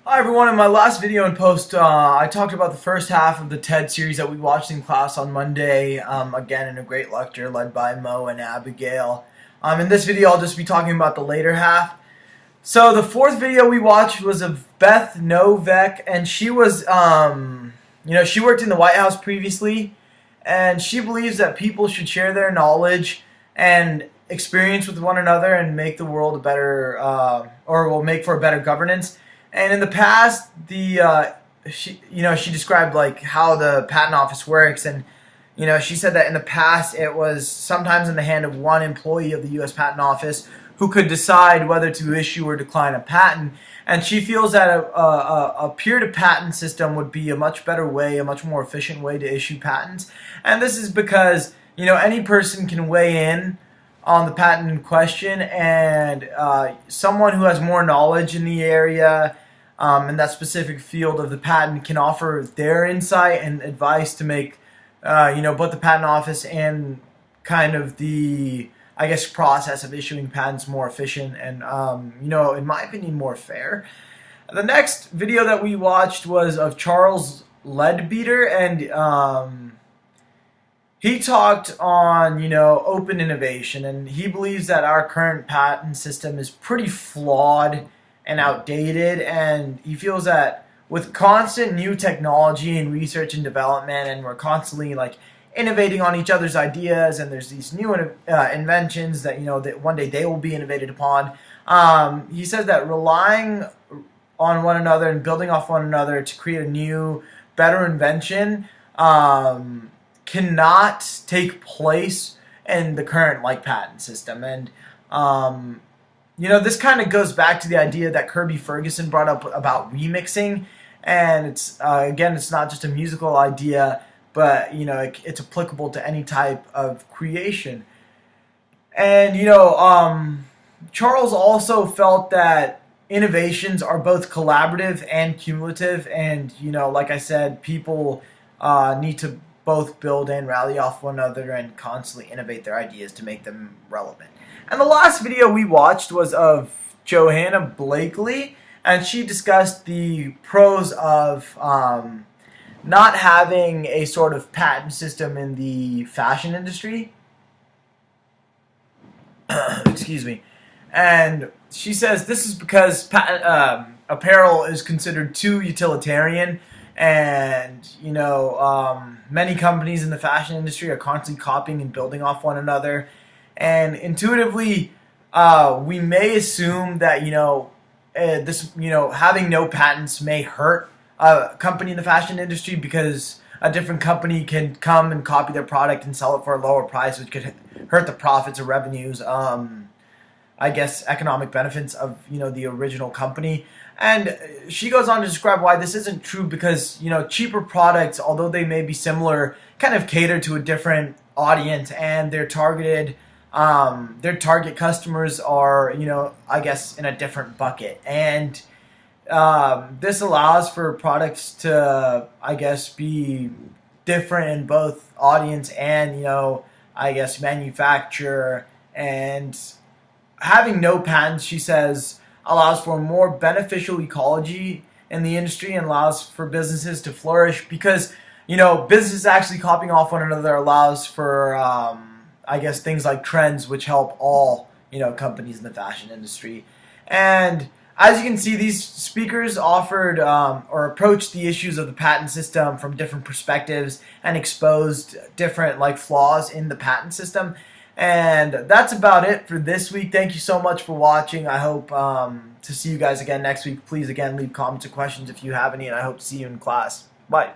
Hi everyone, in my last video and post, I talked about the first half of the TED series that we watched in class on Monday, again in a great lecture led by Mo and Abigail. In this video I'll just be talking about the later half. So the fourth video we watched was of Beth Novak, and she was, she worked in the White House previously, and she believes that people should share their knowledge and experience with one another and make the world a better, or will make for a better governance. And in the past, she described like how the patent office works, and she said that in the past it was sometimes in the hand of one employee of the U.S. Patent Office who could decide whether to issue or decline a patent. And she feels that a peer-to-patent system would be a much better way, a much more efficient way to issue patents. And this is because any person can weigh in on the patent in question, and someone who has more knowledge in the area, in that specific field of the patent, can offer their insight and advice to make both the patent office and kind of the, I guess, process of issuing patents more efficient and in my opinion more fair. The next video that we watched was of Charles Leadbeater, and he talked on, open innovation, and he believes that our current patent system is pretty flawed and outdated, and he feels that with constant new technology and research and development, and we're constantly innovating on each other's ideas, and there's these new inventions that that one day they will be innovated upon. He says that relying on one another and building off one another to create a new, better invention cannot take place in the current patent system. And this kind of goes back to the idea that Kirby Ferguson brought up about remixing, and it's again, it's not just a musical idea, but it's applicable to any type of creation. And Charles also felt that innovations are both collaborative and cumulative, and like I said, people need to both build and rally off one another and constantly innovate their ideas to make them relevant. And the last video we watched was of Johanna Blakely, and she discussed the pros of not having a sort of patent system in the fashion industry. Excuse me. And she says this is because apparel is considered too utilitarian, and many companies in the fashion industry are constantly copying and building off one another. And intuitively, we may assume that having no patents may hurt a company in the fashion industry, because a different company can come and copy their product and sell it for a lower price, which could hurt the profits or revenues, I guess, economic benefits of the original company. And she goes on to describe why this isn't true, because cheaper products, although they may be similar, kind of cater to a different audience, and their target customers are I guess in a different bucket. And this allows for products to, I guess, be different in both audience and I guess manufacturer. And having no patents, she says, allows for a more beneficial ecology in the industry and allows for businesses to flourish, because businesses actually copying off one another allows for I guess things like trends, which help all companies in the fashion industry. And as you can see, these speakers offered or approached the issues of the patent system from different perspectives and exposed different flaws in the patent system. And that's about it for this week. Thank you so much for watching. I hope to see you guys again next week. Please again leave comments or questions if you have any, and I hope to see you in class. Bye.